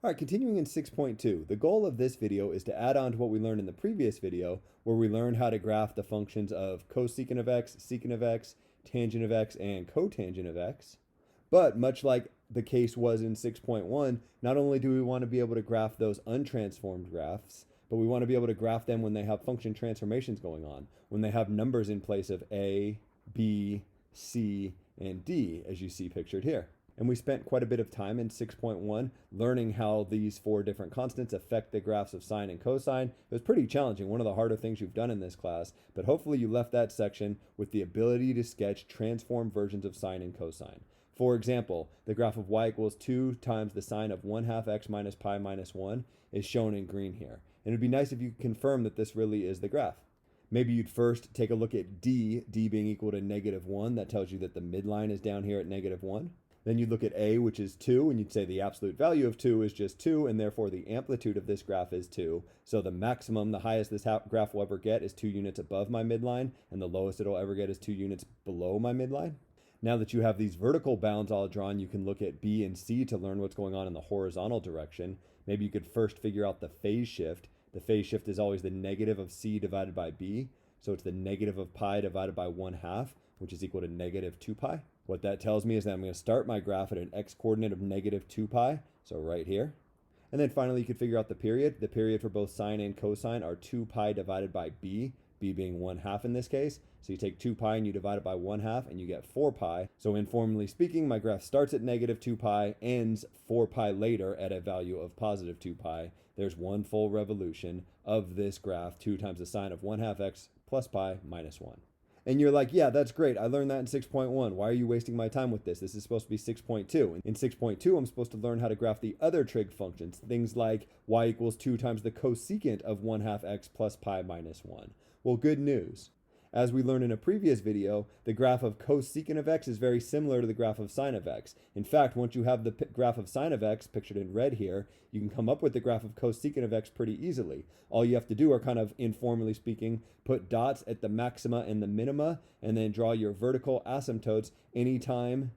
All right, continuing in 6.2, the goal of this video is to add on to what we learned in the previous video, where we learned how to graph the functions of cosecant of x, secant of x, tangent of x, and cotangent of x. But much like the case was in 6.1, not only do we want to be able to graph those untransformed graphs, but we want to be able to graph them when they have function transformations going on, when they have numbers in place of a, b, c, and d, as you see pictured here. And we spent quite a bit of time in 6.1 learning how these four different constants affect the graphs of sine and cosine. It was pretty challenging, one of the harder things you've done in this class, but hopefully you left that section with the ability to sketch transformed versions of sine and cosine. For example, the graph of y equals 2 times the sine of 1/2 x minus pi minus 1 is shown in green here. And it'd be nice if you could confirm that this really is the graph. Maybe you'd first take a look at d being equal to -1. That tells you that the midline is down here at -1. Then you'd look at a, which is 2, and you'd say the absolute value of 2 is just 2, and therefore the amplitude of this graph is 2. So the maximum, the highest this graph will ever get is 2 units above my midline, and the lowest it'll ever get is 2 units below my midline. Now that you have these vertical bounds all drawn, you can look at b and c to learn what's going on in the horizontal direction. Maybe you could first figure out the phase shift. The phase shift is always the negative of c divided by b. So it's the negative of pi divided by 1/2, which is equal to -2 pi. What that tells me is that I'm going to start my graph at an x-coordinate of -2 pi, so right here. And then finally, you could figure out the period. The period for both sine and cosine are 2 pi divided by b being 1/2 in this case. So you take 2 pi and you divide it by 1/2 and you get 4 pi. So informally speaking, my graph starts at -2 pi, ends 4 pi later at a value of +2 pi. There's one full revolution of this graph, 2 times the sine of 1/2 x plus pi minus 1. And you're like, yeah, that's great. I learned that in 6.1. Why are you wasting my time with this? This is supposed to be 6.2. In 6.2, I'm supposed to learn how to graph the other trig functions, things like y equals 2 times the cosecant of 1/2 x plus pi minus 1. Well, good news. As we learned in a previous video, the graph of cosecant of x is very similar to the graph of sine of x. In fact, once you have the graph of sine of x pictured in red here, you can come up with the graph of cosecant of x pretty easily. All you have to do are kind of, informally speaking, put dots at the maxima and the minima, and then draw your vertical asymptotes anytime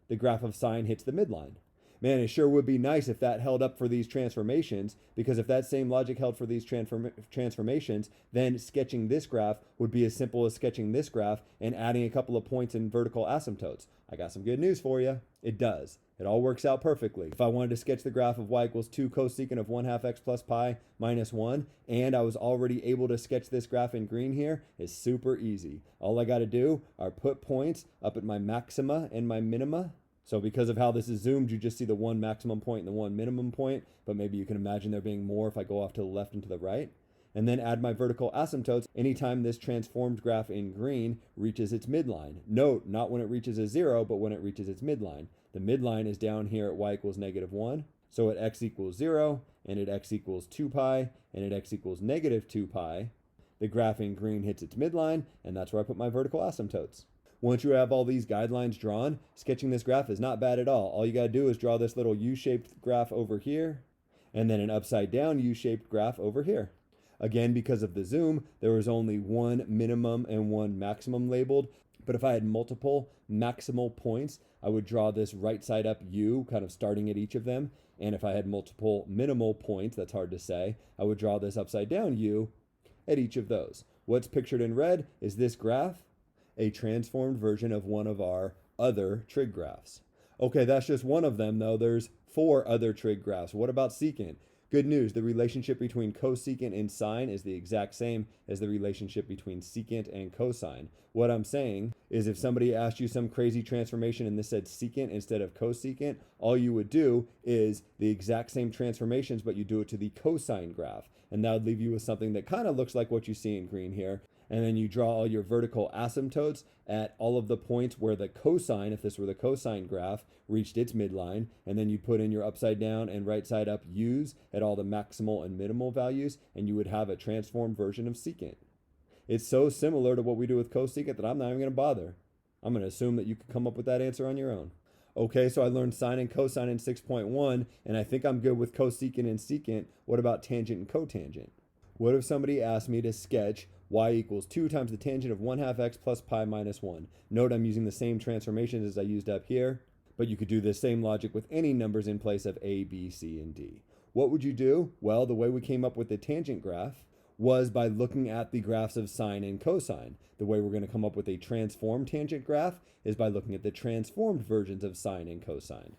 the graph of sine hits the midline. Man, it sure would be nice if that held up for these transformations, because if that same logic held for these transformations, then sketching this graph would be as simple as sketching this graph and adding a couple of points in vertical asymptotes. I got some good news for you. It does. It all works out perfectly. If I wanted to sketch the graph of y equals 2 cosecant of 1/2 x plus pi minus 1, and I was already able to sketch this graph in green here, it's super easy. All I got to do are put points up at my maxima and my minima. So because of how this is zoomed, you just see the one maximum point and the one minimum point, but maybe you can imagine there being more if I go off to the left and to the right. And then add my vertical asymptotes anytime this transformed graph in green reaches its midline. Note, not when it reaches a 0, but when it reaches its midline. The midline is down here at y equals -1. So at x equals 0, and at x equals 2 pi, and at x equals -2 pi, the graph in green hits its midline, and that's where I put my vertical asymptotes. Once you have all these guidelines drawn, sketching this graph is not bad at all. All you got to do is draw this little U-shaped graph over here, and then an upside down U-shaped graph over here. Again, because of the zoom, there was only one minimum and one maximum labeled. But if I had multiple maximal points, I would draw this right side up U, kind of starting at each of them. And if I had multiple minimal points, that's hard to say, I would draw this upside down U at each of those. What's pictured in red is this graph, a transformed version of one of our other trig graphs. Okay, that's just one of them, though. There's 4 other trig graphs. What about secant? Good news, the relationship between cosecant and sine is the exact same as the relationship between secant and cosine. What I'm saying is if somebody asked you some crazy transformation and this said secant instead of cosecant, all you would do is the exact same transformations, but you do it to the cosine graph. And that would leave you with something that kind of looks like what you see in green here. And then you draw all your vertical asymptotes at all of the points where the cosine, if this were the cosine graph, reached its midline. And then you put in your upside down and right side up u's at all the maximal and minimal values, and you would have a transformed version of secant. It's so similar to what we do with cosecant that I'm not even going to bother. I'm going to assume that you could come up with that answer on your own. Okay, so I learned sine and cosine in 6.1, and I think I'm good with cosecant and secant. What about tangent and cotangent? What if somebody asked me to sketch y equals 2 times the tangent of 1/2 x plus pi minus 1. Note I'm using the same transformations as I used up here, but you could do the same logic with any numbers in place of a, b, c, and d. What would you do? Well, the way we came up with the tangent graph was by looking at the graphs of sine and cosine. The way we're going to come up with a transformed tangent graph is by looking at the transformed versions of sine and cosine.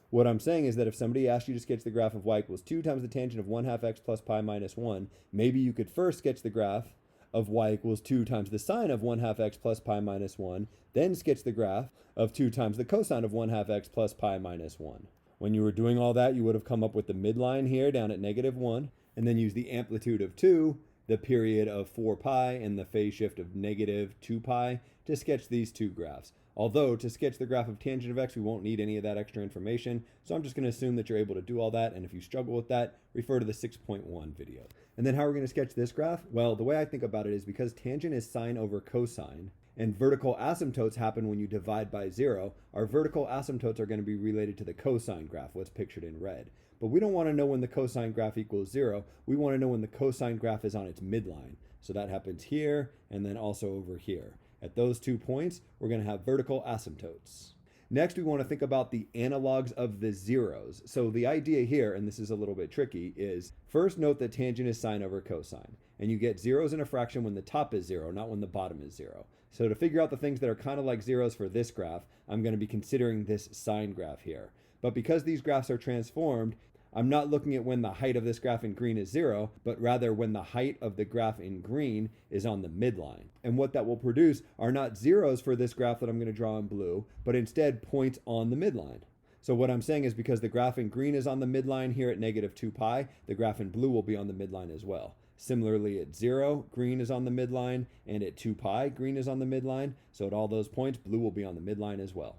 What I'm saying is that if somebody asked you to sketch the graph of y equals 2 times the tangent of 1/2 x plus pi minus 1, maybe you could first sketch the graph of y equals 2 times the sine of 1/2 x plus pi minus 1, then sketch the graph of 2 times the cosine of 1/2 x plus pi minus 1. When you were doing all that, you would have come up with the midline here down at -1, and then use the amplitude of 2, the period of 4 pi, and the phase shift of -2 pi to sketch these two graphs. Although, to sketch the graph of tangent of x, we won't need any of that extra information, so I'm just going to assume that you're able to do all that, and if you struggle with that, refer to the 6.1 video. And then how are we going to sketch this graph? Well, the way I think about it is because tangent is sine over cosine, and vertical asymptotes happen when you divide by 0, our vertical asymptotes are going to be related to the cosine graph, what's pictured in red. But we don't want to know when the cosine graph equals 0, we want to know when the cosine graph is on its midline. So that happens here, and then also over here. At those 2 points, we're going to have vertical asymptotes. Next, we want to think about the analogs of the zeros. So the idea here, and this is a little bit tricky, is first note that tangent is sine over cosine. And you get zeros in a fraction when the top is 0, not when the bottom is 0. So to figure out the things that are kind of like zeros for this graph, I'm going to be considering this sine graph here. But because these graphs are transformed, I'm not looking at when the height of this graph in green is 0, but rather when the height of the graph in green is on the midline. And what that will produce are not zeros for this graph that I'm going to draw in blue, but instead points on the midline. So what I'm saying is because the graph in green is on the midline here at -2 pi, the graph in blue will be on the midline as well. Similarly, at 0, green is on the midline, and at 2 pi, green is on the midline. So at all those points, blue will be on the midline as well.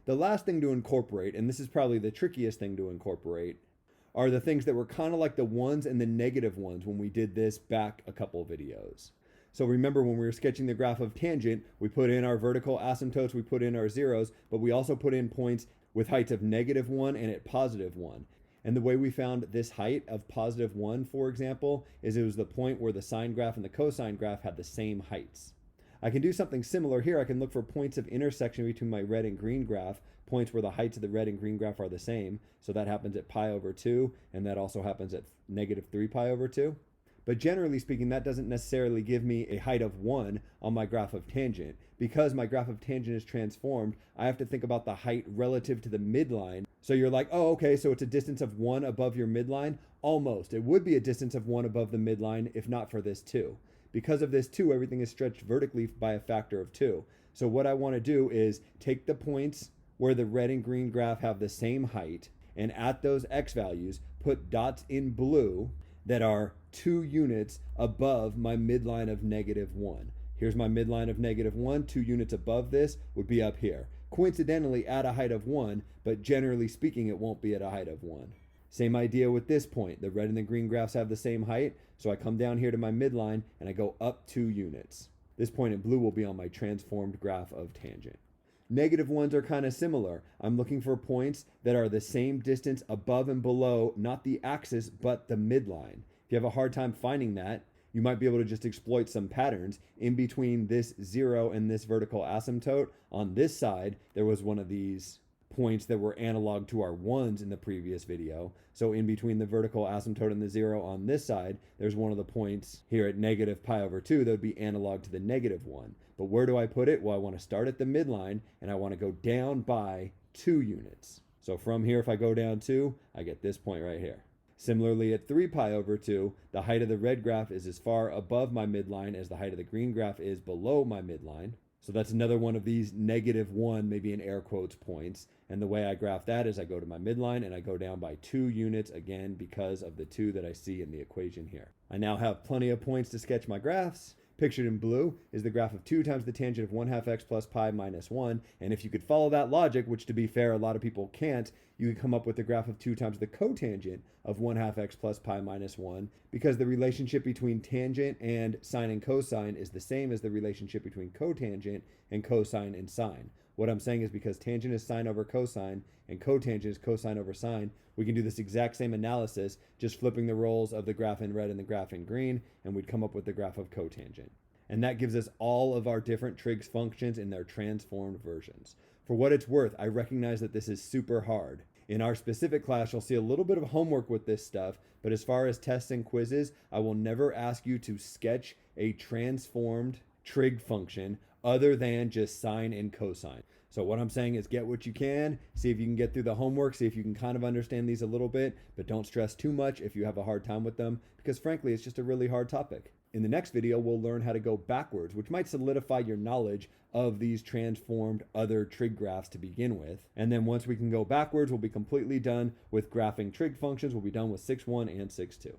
The last thing to incorporate, and this is probably the trickiest thing to incorporate, are the things that were kind of like the ones and the negative ones when we did this back a couple videos. So remember when we were sketching the graph of tangent, we put in our vertical asymptotes, we put in our zeros, but we also put in points with heights of -1 and at +1. And the way we found this height of +1, for example, is it was the point where the sine graph and the cosine graph had the same heights. I can do something similar here. I can look for points of intersection between my red and green graph, points where the heights of the red and green graph are the same. So that happens at pi over 2, and that also happens at -3 pi over 2. But generally speaking, that doesn't necessarily give me a height of 1 on my graph of tangent. Because my graph of tangent is transformed, I have to think about the height relative to the midline. So you're like, oh, okay, so it's a distance of 1 above your midline? Almost. It would be a distance of 1 above the midline if not for this 2. Because of this 2, everything is stretched vertically by a factor of 2. So what I want to do is take the points where the red and green graph have the same height, and at those x values, put dots in blue that are 2 units above my midline of -1. Here's my midline of -1, 2 units above this would be up here. Coincidentally at a height of 1, but generally speaking it won't be at a height of 1. Same idea with this point. The red and the green graphs have the same height, so I come down here to my midline and I go up 2 units. This point in blue will be on my transformed graph of tangent. Negative ones are kind of similar. I'm looking for points that are the same distance above and below, not the axis, but the midline. If you have a hard time finding that, you might be able to just exploit some patterns. In between this 0 and this vertical asymptote, on this side, there was one of these points that were analog to our 1s in the previous video. So in between the vertical asymptote and the 0 on this side, there's one of the points here at -pi over 2 that would be analog to the -1. But where do I put it? Well, I want to start at the midline and I want to go down by 2 units. So from here, if I go down 2, I get this point right here. Similarly, at 3 pi over 2, the height of the red graph is as far above my midline as the height of the green graph is below my midline. So that's another one of these -1, maybe in air quotes, points. And the way I graph that is I go to my midline and I go down by 2 units again because of the 2 that I see in the equation here. I now have plenty of points to sketch my graphs. Pictured in blue is the graph of 2 times the tangent of 1/2 x plus pi minus 1. And if you could follow that logic, which to be fair, a lot of people can't, you could come up with the graph of 2 times the cotangent of 1/2 x plus pi minus 1, because the relationship between tangent and sine and cosine is the same as the relationship between cotangent and cosine and sine. What I'm saying is because tangent is sine over cosine and cotangent is cosine over sine, we can do this exact same analysis, just flipping the roles of the graph in red and the graph in green, and we'd come up with the graph of cotangent. And that gives us all of our different Trig's functions in their transformed versions. For what it's worth, I recognize that this is super hard. In our specific class, you'll see a little bit of homework with this stuff, but as far as tests and quizzes, I will never ask you to sketch a transformed trig function other than just sine and cosine. So what I'm saying is get what you can, see if you can get through the homework, see if you can kind of understand these a little bit, but don't stress too much if you have a hard time with them, because frankly, it's just a really hard topic. In the next video, we'll learn how to go backwards, which might solidify your knowledge of these transformed other trig graphs to begin with. And then once we can go backwards, we'll be completely done with graphing trig functions. We'll be done with 6.1 and 6.2.